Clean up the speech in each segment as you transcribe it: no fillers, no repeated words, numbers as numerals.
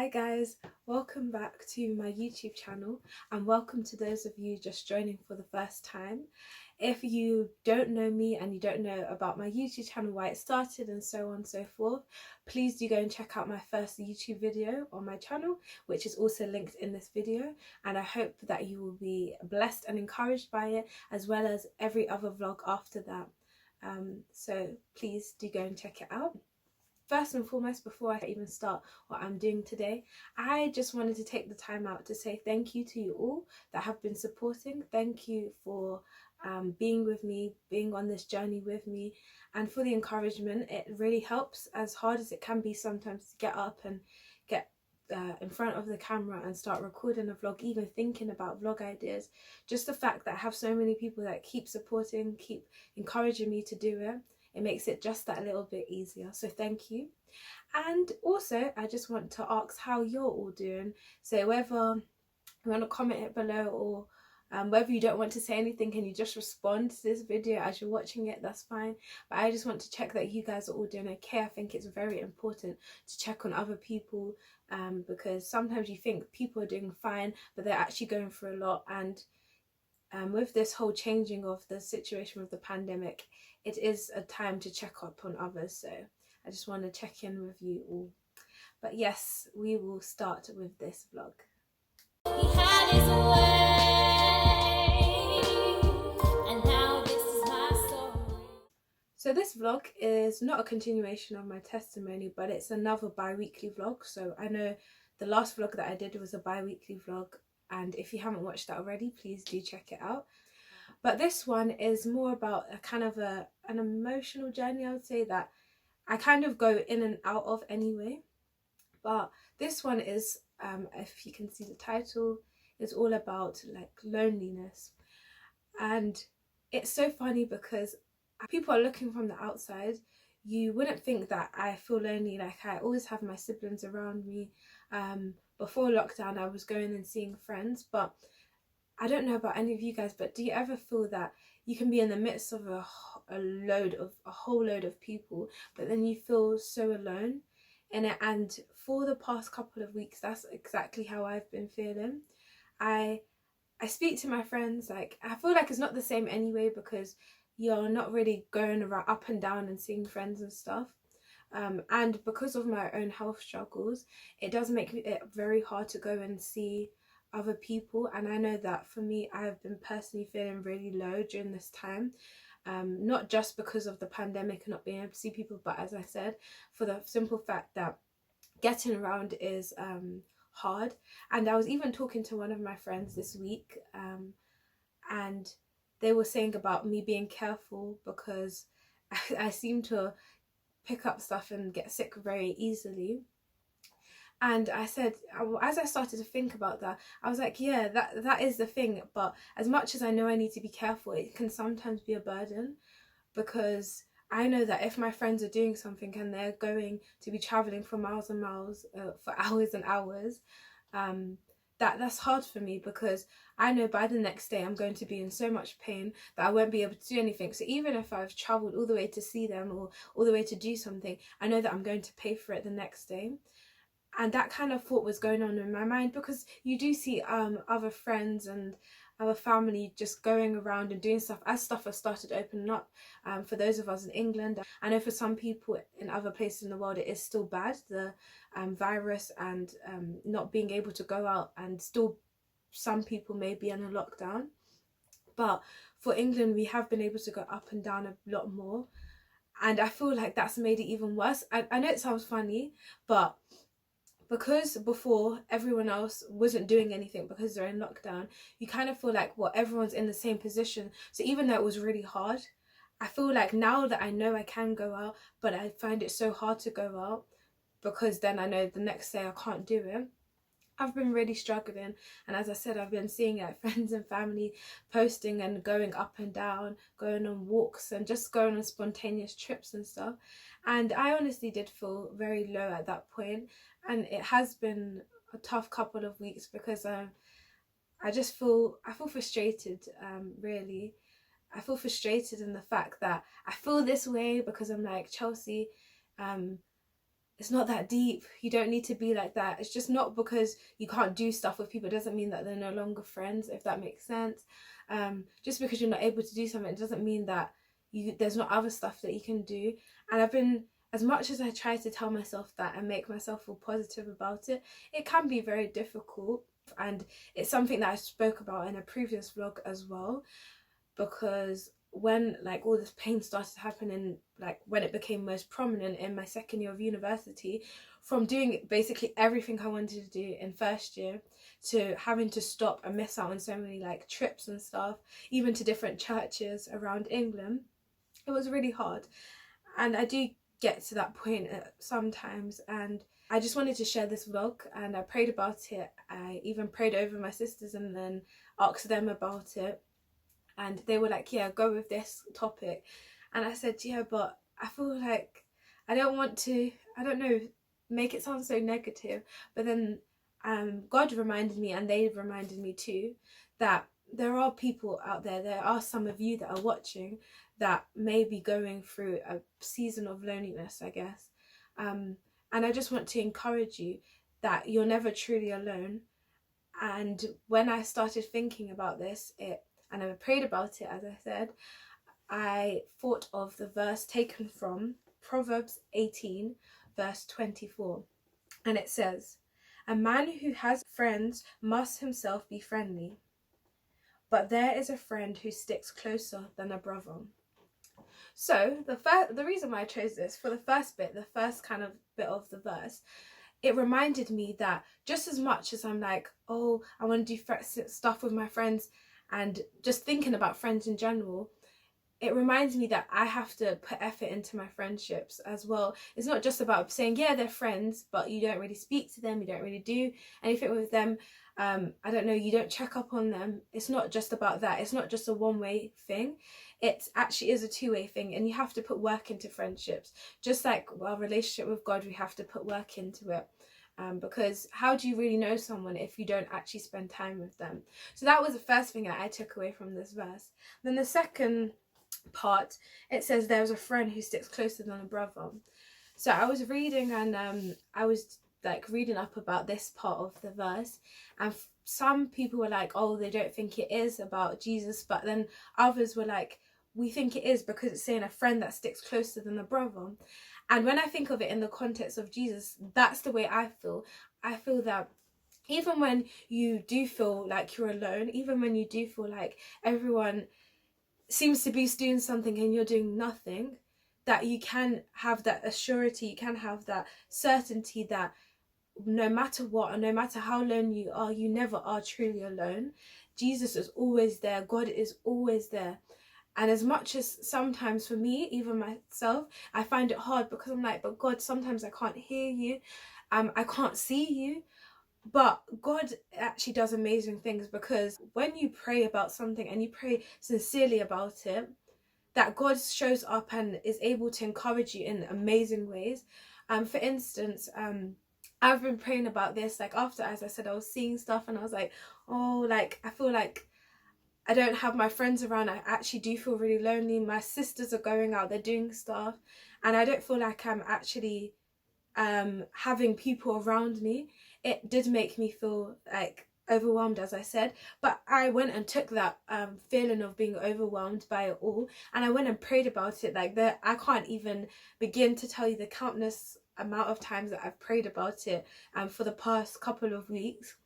Hi guys, welcome back to my YouTube channel and welcome to those of you just joining for the first time. If you don't know me and you don't know about my YouTube channel, why it started and so on and so forth, please do go and check out my first YouTube video on my channel, which is also linked in this video, and I hope that you will be blessed and encouraged by it, as well as every other vlog after that. So please do go and check it out. First and foremost, before I even start what I'm doing today, I just wanted to take the time out to say thank you to you all that have been supporting. Thank you for being with me, being on this journey with me, and for the encouragement. It really helps, as hard as it can be sometimes to get up and get in front of the camera and start recording a vlog, even thinking about vlog ideas. Just the fact that I have so many people that keep supporting, keep encouraging me to do it, it makes it just that little bit easier. So thank you. And also I just want to ask how you're all doing. So whether you want to comment it below, or whether you don't want to say anything and you just respond to this video as you're watching it, that's fine. But I just want to check that you guys are all doing okay. I think it's very important to check on other people, because sometimes you think people are doing fine but they're actually going through a lot. And with this whole changing of the situation with the pandemic, it is a time to check up on others. So I just want to check in with you all. But yes, we will start with this vlog. He had his way, and now this is my story. So this vlog is not a continuation of my testimony, but it's another bi-weekly vlog. So I know the last vlog that I did was a bi-weekly vlog, and if you haven't watched that already, please do check it out. But this one is more about a kind of an emotional journey, I would say, that I kind of go in and out of anyway. But this one is, if you can see the title, is all about like loneliness. And it's so funny because people are looking from the outside. You wouldn't think that I feel lonely. Like, I always have my siblings around me. Before lockdown I was going and seeing friends, but I don't know about any of you guys, but do you ever feel that you can be in the midst of a whole load of people, but then you feel so alone in it? And for the past couple of weeks, that's exactly how I've been feeling. I speak to my friends, like, I feel like it's not the same anyway, because you're not really going around up and down and seeing friends and stuff. And because of my own health struggles, it does make it very hard to go and see other people. And I know that for me, I've been personally feeling really low during this time, not just because of the pandemic and not being able to see people, but as I said, for the simple fact that getting around is hard. And I was even talking to one of my friends this week, and they were saying about me being careful because I seem to pick up stuff and get sick very easily. And I said, as I started to think about that, I was like, yeah, that is the thing. But as much as I know I need to be careful, it can sometimes be a burden, because I know that if my friends are doing something and they're going to be traveling for miles and miles, for hours and hours, that's hard for me, because I know by the next day I'm going to be in so much pain that I won't be able to do anything. So even if I've traveled all the way to see them or all the way to do something, I know that I'm going to pay for it the next day. And that kind of thought was going on in my mind, because you do see other friends and our family just going around and doing stuff as stuff has started opening up. For those of us in England, I know for some people in other places in the world it is still bad, the virus, and not being able to go out, and still some people may be in a lockdown. But for England, we have been able to go up and down a lot more, and I feel like that's made it even worse. I know it sounds funny, but because before everyone else wasn't doing anything because they're in lockdown, you kind of feel like, well, everyone's in the same position. So even though it was really hard, I feel like now that I know I can go out, but I find it so hard to go out, because then I know the next day I can't do it. I've been really struggling, and as I said, I've been seeing like friends and family posting and going up and down, going on walks and just going on spontaneous trips and stuff. And I honestly did feel very low at that point, and it has been a tough couple of weeks, because I feel frustrated. Really, I feel frustrated in the fact that I feel this way, because I'm like, Chelsea, it's not that deep. You don't need to be like that. It's just not because you can't do stuff with people doesn't mean that they're no longer friends, if that makes sense. Just because you're not able to do something, it doesn't mean that there's not other stuff that you can do. And I've been, as much as I try to tell myself that and make myself feel positive about it, it can be very difficult. And it's something that I spoke about in a previous vlog as well, because when like all this pain started happening, like when it became most prominent in my second year of university, from doing basically everything I wanted to do in first year to having to stop and miss out on so many like trips and stuff, even to different churches around England, it was really hard. And I do get to that point sometimes, and I just wanted to share this vlog, and I prayed about it. I even prayed over my sisters and then asked them about it, and they were like, yeah, go with this topic. And I said, yeah, but I feel like I don't want to, I don't know, make it sound so negative. But then God reminded me, and they reminded me too, that there are people out there, there are some of you that are watching that may be going through a season of loneliness, I guess. And I just want to encourage you that you're never truly alone. And when I started thinking about this, and I prayed about it, as I said, I thought of the verse taken from Proverbs 18, verse 24. And it says, "A man who has friends must himself be friendly, but there is a friend who sticks closer than a brother." So the reason why I chose this, for the first bit, the first kind of bit of the verse, it reminded me that just as much as I'm like, oh, I want to do stuff with my friends and just thinking about friends in general, it reminds me that I have to put effort into my friendships as well. It's not just about saying, yeah, they're friends, but you don't really speak to them, you don't really do anything with them. I don't know, you don't check up on them. It's not just about that. It's not just a one-way thing. It actually is a two-way thing, and you have to put work into friendships. Just like our relationship with God, we have to put work into it. Because how do you really know someone if you don't actually spend time with them? So that was the first thing that I took away from this verse. Then the second part, it says there's a friend who sticks closer than a brother. So I was reading, and I was like reading up about this part of the verse, and some people were like, oh, they don't think it is about Jesus, but then others were like, we think it is because it's saying a friend that sticks closer than a brother. And when I think of it in the context of Jesus, that's the way I feel. I feel that even when you do feel like you're alone, even when you do feel like everyone seems to be doing something and you're doing nothing, that you can have that assurity, you can have that certainty that no matter what, and no matter how alone you are, you never are truly alone. Jesus is always there. God is always there. And as much as sometimes for me, even myself, I find it hard because I'm like, but God, sometimes I can't hear you. I can't see you. But God actually does amazing things, because when you pray about something and you pray sincerely about it, that God shows up and is able to encourage you in amazing ways. For instance, I've been praying about this, like after, as I said, I was seeing stuff and I was like, oh, like I feel like I don't have my friends around. I actually do feel really lonely. My sisters are going out, they're doing stuff, and I don't feel like I'm actually having people around me. It did make me feel like overwhelmed, as I said, but I went and took that feeling of being overwhelmed by it all, and I went and prayed about it. Like that, I can't even begin to tell you the countless amount of times that I've prayed about it for the past couple of weeks.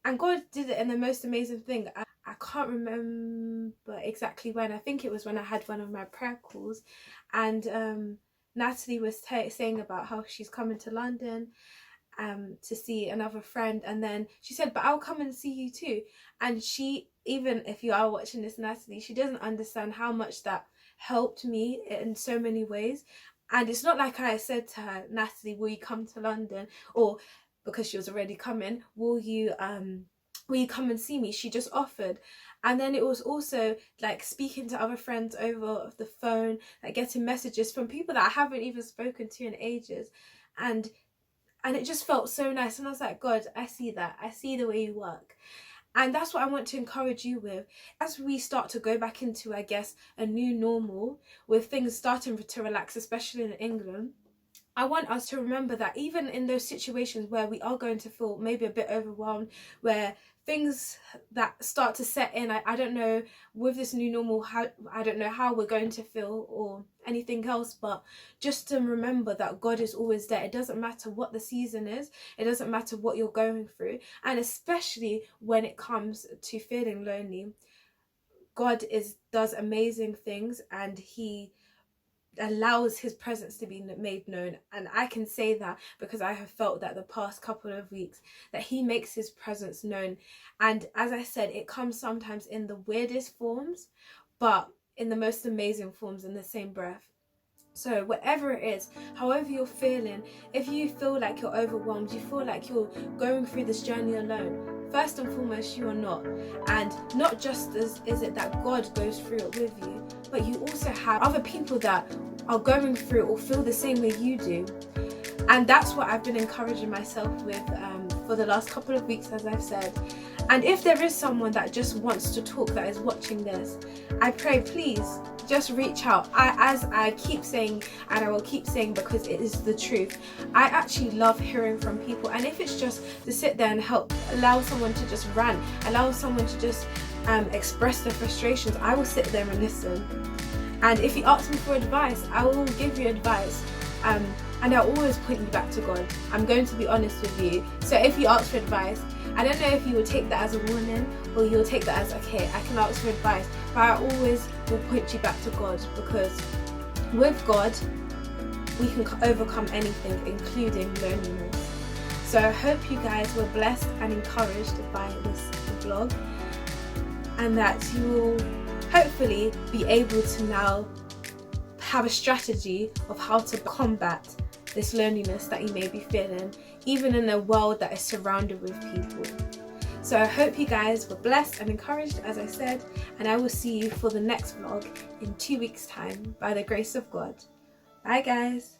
And God did it in the most amazing thing. I can't remember exactly when. I think it was when I had one of my prayer calls, and Natalie was saying about how she's coming to London to see another friend, and then she said, but I'll come and see you too. And she, even if you are watching this, Natalie, she doesn't understand how much that helped me in so many ways. And it's not like I said to her, Natalie, will you come to London? Or because she was already coming, will you come and see me? She just offered. And then it was also like speaking to other friends over the phone, like getting messages from people that I haven't even spoken to in ages, and it just felt so nice. And I was like, God, I see that, I see the way you work. And that's what I want to encourage you with. As we start to go back into, I guess, a new normal, with things starting to relax, especially in England, I want us to remember that even in those situations where we are going to feel maybe a bit overwhelmed, where things that start to set in, I don't know, with this new normal, I don't know how we're going to feel or anything else, but just to remember that God is always there. It doesn't matter what the season is, it doesn't matter what you're going through, and especially when it comes to feeling lonely, God does amazing things, and He allows His presence to be made known. And I can say that because I have felt that the past couple of weeks, that He makes His presence known. And as I said, it comes sometimes in the weirdest forms, but in the most amazing forms in the same breath. So whatever it is, however you're feeling, if you feel like you're overwhelmed, you feel like you're going through this journey alone, first and foremost, you are not. And not just is it that God goes through it with you, but you also have other people that are going through or feel the same way you do. And that's what I've been encouraging myself with for the last couple of weeks, as I've said. And if there is someone that just wants to talk, that is watching this, I pray, please just reach out. As I keep saying, and I will keep saying because it is the truth, I actually love hearing from people. And if it's just to sit there and help, allow someone to just rant, allow someone to just express their frustrations, I will sit there and listen. And if you ask me for advice, I will give you advice. And I'll always point you back to God. I'm going to be honest with you. So if you ask for advice, I don't know if you will take that as a warning or you'll take that as, okay, I can ask for advice, but I always will point you back to God, because with God, we can overcome anything, including loneliness. So I hope you guys were blessed and encouraged by this vlog, and that you will hopefully be able to now have a strategy of how to combat this loneliness that you may be feeling, even in a world that is surrounded with people. So I hope you guys were blessed and encouraged, as I said, and I will see you for the next vlog in 2 weeks' time, by the grace of God. Bye guys.